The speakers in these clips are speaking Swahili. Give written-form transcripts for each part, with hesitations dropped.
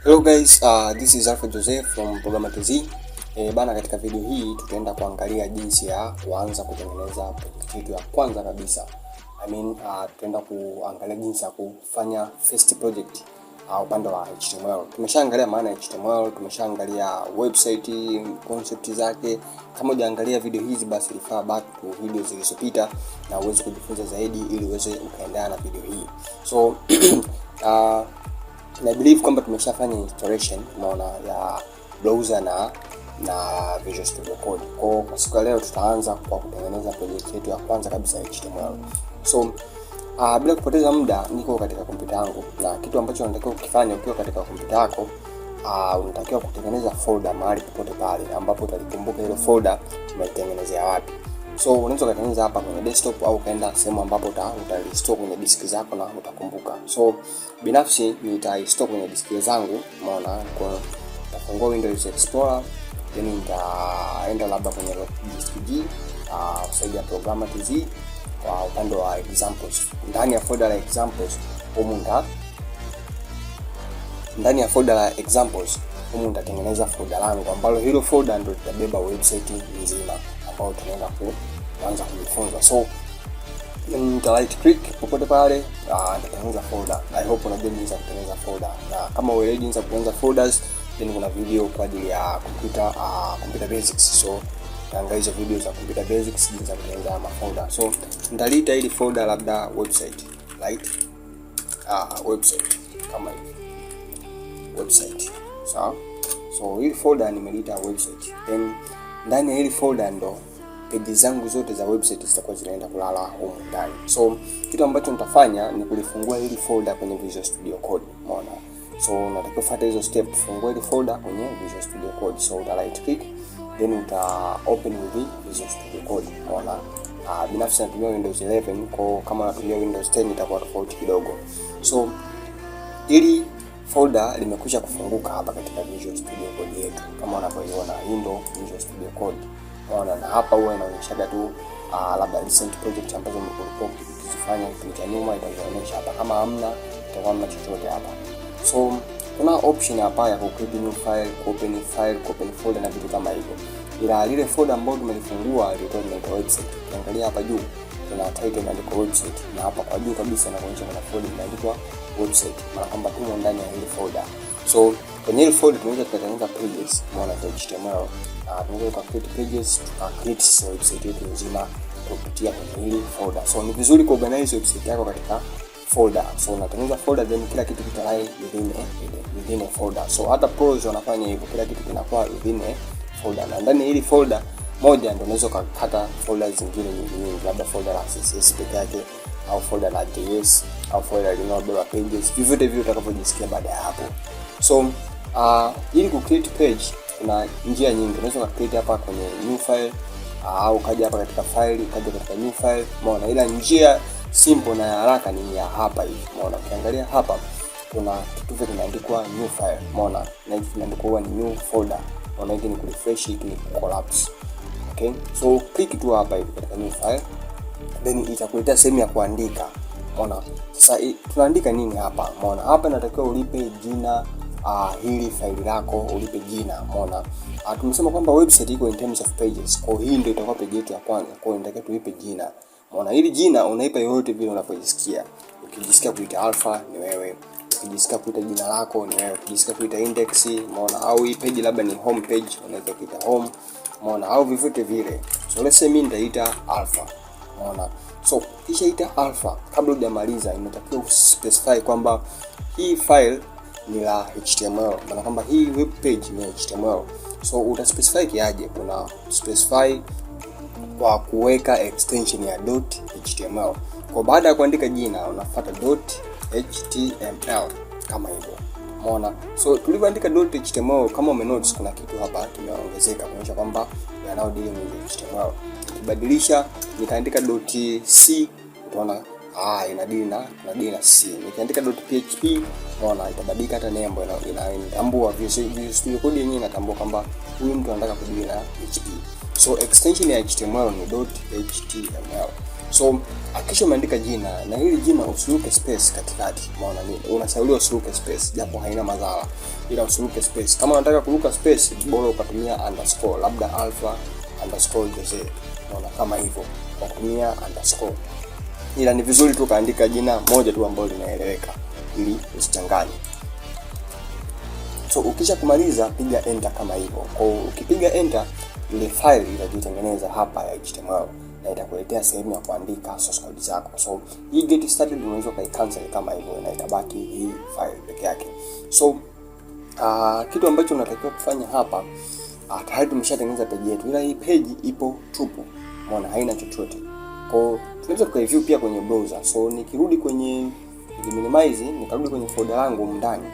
Hello guys, this is Alpha Joseph from Programmertz. Bana, katika video hii tutaenda kuangalia jinsi ya kuanza kutengeneza project yetu ya kwanza kabisa. Tutaenda kuangalia jinsi ya kufanya first project upande wa HTML. Tumeshaangalia maana ya HTML, tumeshaangalia website, concept zake. Kama hujaangalia video hizi basi refer back to video zilizopita na uweze kujifunza zaidi ili uweze ukaendelea na video hii. So I believe kwamba tumeshafanya installation unaona ya browser na Visual Studio Code. Kwa siku ya leo tutaanza kwa kutengeneza project yetu ya kwanza kabisa ya HTML. So bila kupoteza muda, niko katika kompyuta yangu, na kitu ambacho unatakiwa kukifanya ukiwa katika kompyuta yako, unatakiwa kutengeneza folder mahali popote pale ambapo utalikumbuka ile folder umeitengenezea wapi. So unaweza kutengeneza hapa kwenye desktop au kaenda sehemu ambapo utalistore kwenye disk zako na utakumbuka. So binafsi nitaistore kwenye disk zangu, umeona. Kwa nitafungua Windows Explorer, then nitaenda labda kwenye disk G, usaidia Programmertz kwa upande wa examples. Ndani ya folder la examples humu nitatengeneza folder langu ambalo hilo folder ndio litabeba website nzima ambayo tunaenda kuanza kujifunza. So nita right click popote pale, nitatengeneza folder. I hope unajua jinsi ya kutengeneza folder, na kama uelewi jinsi ya kutengeneza folders, then kuna video kwa ajili ya computer basics. So angalia hizo video za computer basics jinsi ya kutengeneza mafolder. So nitaliita hili folder labda website, right? Website kama hivi, website. So hili folder nimeliita website. Then ndani ya hili folder ndo page zangu zote za website zitakuwa zinaenda kulala huko ndani. So kitu ambacho nitafanya ni kulifungua hili folder kwenye Visual Studio Code, umeona. So unatakiwa kufuata hizo step. Fungua hili folder kwenye Visual Studio Code. So uta right click, then uta open with Visual Studio Code, umeona. Binafsi natumia Windows 11, kwa kama unatumia Windows 10 itakuwa tofauti kidogo. So hili folder limekwisha kufunguka hapa katika Visual Studio Code yetu, kama unavyoiona window Visual Studio Code, unaona. Na hapa huwa inaonyesha tu labda recent project ambazo mlikuwa mkifanya kipindi cha nyuma, itaonyesha hapa. Kama hamna, itakuwa hamna chochote hapa. So kuna option hapa ya create new file, open folder na vitu kama hivyo. Ila ile folder ambayo tumelifungua ilikuwa inaitwa website. Ukiangalia hapa juu kuna title imeandikwa website, na hapa kwa juu kabisa inaonyesha kuna folder imeandikwa website, maana kwamba tumo ndani ya ile folder. So kwenye ile folder tunaweza kutengeneza pages, umeona, za HTML. Tunaweza create pages, create website yetu nzima kupitia kwenye ile folder. So ni vizuri kuorganize website yako katika folder. So unatengeneza folder, then kila kitu kitalai within a folder. So hata pros wanafanya hivyo, kila kitu kinakuwa within a folder, na ndani ya ile folder moja ndio unaweza kukata folder zingine nyingi, labda folder la CSS peke yake, au folder la JS, au folder linalobeba pages, vivyote vile utakavyojisikia baada ya hapo. So ili ku create page kuna njia nyingi. Unaweza create hapa kwenye new file, au kaja hapa katika file, kaja katika new file, umeona. Ila njia simple na haraka ni ya hapa hivi, umeona. Ukiangalia hapa kuna kitu kimeandikwa new file, umeona, na hivi kimeandikwa ni new folder, unaona. Hiki ni kurefresh, hiki ni collapse. Okay, so click tu hapa hivi katika new file, then itakuletea sehemu ya kuandika, umeona. Sasa tunaandika nini hapa, umeona. Hapa natakiwa ulipe jina hili file lako, ulipe jina, umeona. Tumesema kwamba website iko in terms of pages, kwa hii ndio itakuwa page yetu ya kwanza, kwa hiyo nitakiwa tuipe jina, umeona. Hili jina unaipa yote vile unapojisikia. Ukijisikia kuita alpha ni wewe, ukijisikia kuita jina lako ni wewe, ukijisikia kuita index, umeona, au hii page labda ni home page, unaweza kuita home, umeona, au vyovyote vile. So let's say mimi nitaita alpha, umeona. So kisha ita alpha, kabla hujamaliza inatakiwa specify kwamba hii file ni la HTML, maana kwamba hii web page ni HTML. So uta specify kiaje? Kuna specify kwa kuweka extension ya .html. Kwa baada ya kuandika jina unafuata .html kama hivyo, umeona. So tulivyoandika .html, kama umenotice kuna kitu hapa kimeongezeka kuonyesha kwamba ya now dealing with HTML. Nikibadilisha nikaandika .c, utaona inadili na C. Nikiandika .php, unaona, itabadilika hata nembo, inatambua Visual Studio Code yenyewe inatambua kwamba huyu mtu anataka kudili na PHP. So extension ya HTML ni .html. So hakikisha umeandika jina, na hili jina usiruke space katikati. Umeona nini? Unashauriwa usiruke space japo haina madhara, ila usiruke space. Kama unataka kuruka space, bora ukatumia underscore, labda alpha underscore Jose. Unaona kama hivyo, kwa kutumia underscore. Ila ni vizuri tu kaandika jina moja tu ambalo linaeleweka ili usichanganye. So ukisha kumaliza, piga enter kama hivyo. Kwa ukipiga enter, ile file itajitengeneza hapa ya HTML na itakuletea sehemu ya kuandika source code zako. So hii get started unaweza kai-cancel kama hivyo, na itabaki hii file peke yake. So kitu ambacho unatakiwa kufanya hapa, tayari tumeshatengeneza page yetu, ila hii page ipo tupu. Umeona haina chochote. Kwa tunaweza tukaview pia kwenye browser. So nikirudi kwenye minimize, nikarudi kwenye folder langu ndani,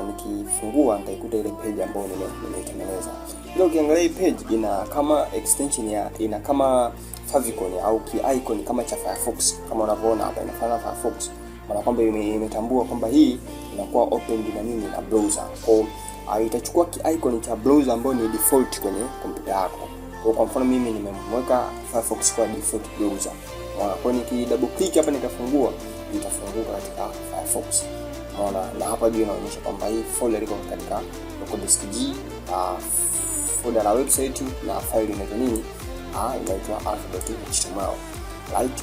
nikifungua nitaikuta ile page ambayo nimeitengeneza. Ila ukiangalia hii page ina kama extension ina kama favicon au icon kama cha Firefox, kama unavyoona hapa inafanana Firefox. Maana kwamba imetambua kwamba hii inakuwa open na nini na browser. Kwa itachukua icon cha browser ambayo ni default kwenye kompyuta yako. Kwa mfano mimi nimemweka Firefox kwa default browser. Kwa niki double click hapa nikafungua, itafunguka katika Firefox. Unaona, na hapa juu inaonyesha kwamba hii folder iko katika local disk G, folder la website, na file inaitwa nini? Inaitwa alpha.html, right?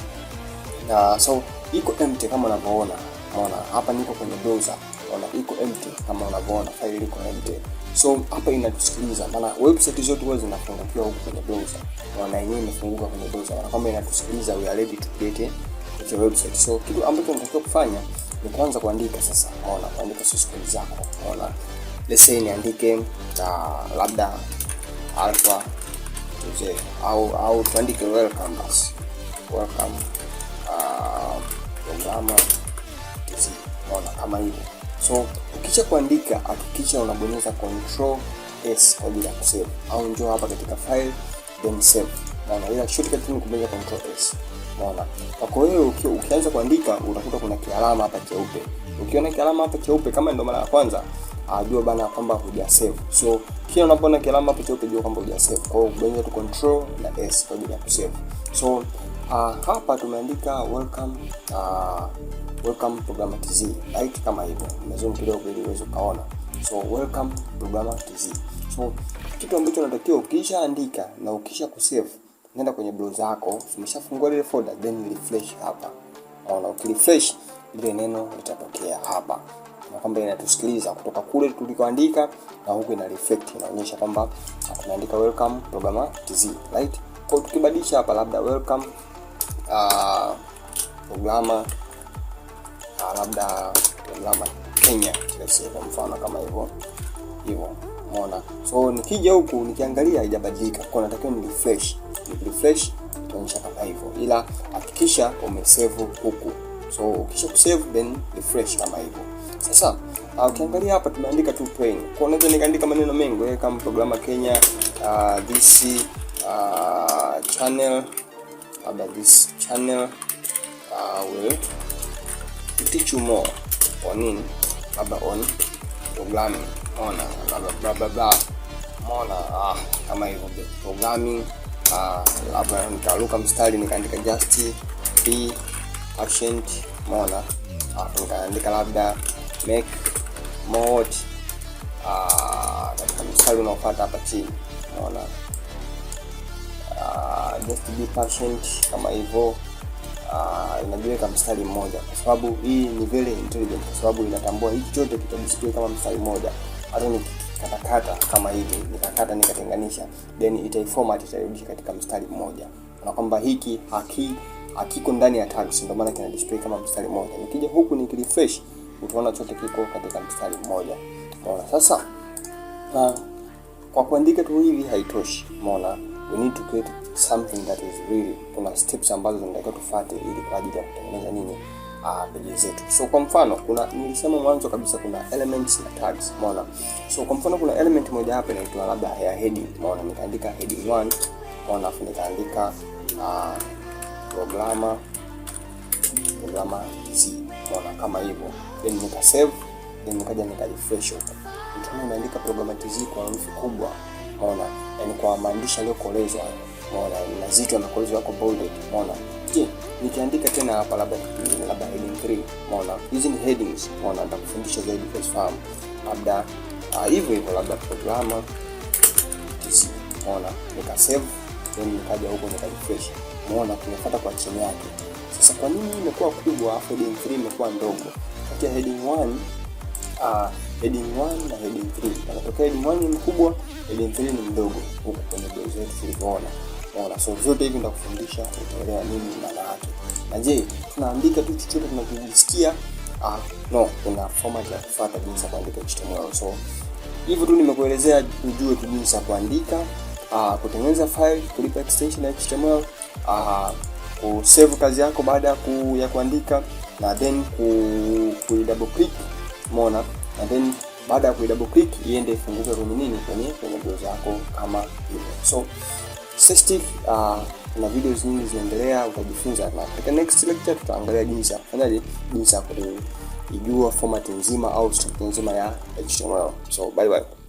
So iko empty kama unavyoona. Unaona hapa niko kwenye browser. Unaona iko empty kama unavyoona, file iko empty. So hapa inatusikiliza, maana website zote huwa zinafungukiwa huko kwenye browser. Unaona yenyewe imefunguka kwenye browser, na kama inatusikiliza we are ready to create a website. So kitu ambacho unatakiwa kufanya ni kuanza kuandika sasa. Unaona, kuandika source code zako. Unaona, let's say niandike labda alpha Jose au tuandike welcome basi. Welcome Programmertz. Unaona kama hivyo. So ukisha kuandika, hakikisha unabonyeza control S kwa ajili ya kusave, au njoo hapa katika file then save. Unaona, ila shortcut ni kubonyeza control S. Unaona, kwa hiyo ukianza kuandika utakuta kuna kialama hapa cheupe. Ukiona kialama hapa cheupe, kama ndio mara ya kwanza, jua bana kwamba huja save. So kila unapoona kialama hapa cheupe, jua kwamba huja save. Kwa hiyo bonyeza tu control na S kwa ajili ya kusave. So hapa tumeandika welcome Programmertz, right? Kama hivyo nimezoom kidogo ili uweze kuona. So welcome Programmertz. So kitu ambacho unatakiwa ukishaandika na ukisha kusave, nenda kwenye browser yako, umeshafungua ile folder, then refresh hapa. Unaona, ukirefresh ile neno litatokea hapa, na kwamba inatusikiliza kutoka kule tulikoandika, na huko ina reflect, inaonyesha kwamba tunaandika welcome Programmertz, right? Kwa tukibadilisha hapa labda welcome programmer labda Kenya, let's say kwa mfano kama hivyo. Umeona? So nikija huku nikiangalia haijabadilika. Kwa natakiwa ni refresh itaonyesha kama hivyo. Ila hakikisha umesave huku. So ukisha kusave then refresh kama hivyo. Sasa ukiangalia hapa tumeandika tu plain. Kwa unaweza nikaandika maneno mengi kama Programmer Kenya, this channel, this channel will teach you more on programming. Unaona, blah blah blah. Unaona, kama hivyo programming, labda nikaruka mstari nikaandika just be patient. Unaona, nikaandika labda make mode katika mstari unaofuata hapa chini. Unaona, just be patient kama hivyo. Inajiweka mstari mmoja kwa sababu hii ni very intelligent, kwa sababu inatambua hiki chote kitadisplay kama mstari mmoja. Hata nikikatakata kama hivi, nikakata nikatenganisha, then itaiformat, itarudisha katika mstari mmoja, na kwamba hiki hakiko ndani ya tags, ndio maana kina display kama mstari mmoja. Nikija huku nikirefresh, utaona chote kiko katika mstari mmoja. Unaona, sasa kwa kuandika tu hivi haitoshi. Unaona, we need to create something that is really, kuna steps ambazo tunataka tufuate ili kwa ajili ya kutengeneza nini page zetu. So kwa mfano nilisema mwanzo kabisa kuna elements na tags. Umeona, so kwa mfano kuna element moja hapa inaitwa labda ya heading. Umeona, nikaandika heading 1. Umeona, afu nikaandika Programmertz. Umeona kama hivyo, then nika save, then nikaja nika refresh huko. Nimeandika Programmertz kwa herufi kubwa. Umeona, yani kwa maandishi yaliyokolezwa. umeona, na zito na kozi wako bolded, umeona. Je, nikiandika tena hapa labda heading 3, umeona, hizi ni headings, umeona, nitakufundisha zaidi kwa sababu labda hivyo labda Programmertz, umeona, nika save then nikaja huko nika refresh, umeona, tumefuata kwa chini yake. Sasa kwa nini imekuwa kubwa afu heading 3 imekuwa ndogo? Kati ya heading 1 na heading 3 natokea heading 1 ni mkubwa, heading 3 ni mdogo huko kwenye browser yetu tulivyoona, umeona. So zote hivi nitakufundisha utaelewa nini maana yake. Na je, tunaandika tu chochote tunachojisikia? No, kuna format ya kufuata jinsi ya kuandika HTML. So hivyo tu nimekuelezea ujue tu jinsi ya kuandika, kutengeneza file, kulipa extension ya HTML, kusave kazi yako baada ya kuandika, na then ku double click, umeona, na then baada ya ku double click iende ifunguke kwenye nini, kwenye browser yako kama hivyo. So safety, kuna videos nyingi zinaendelea, utajifunza, na katika next lecture tutaangalia jinsi ya kufanyaje, jinsi ya kujua format nzima au structure nzima ya HTML. So bye bye.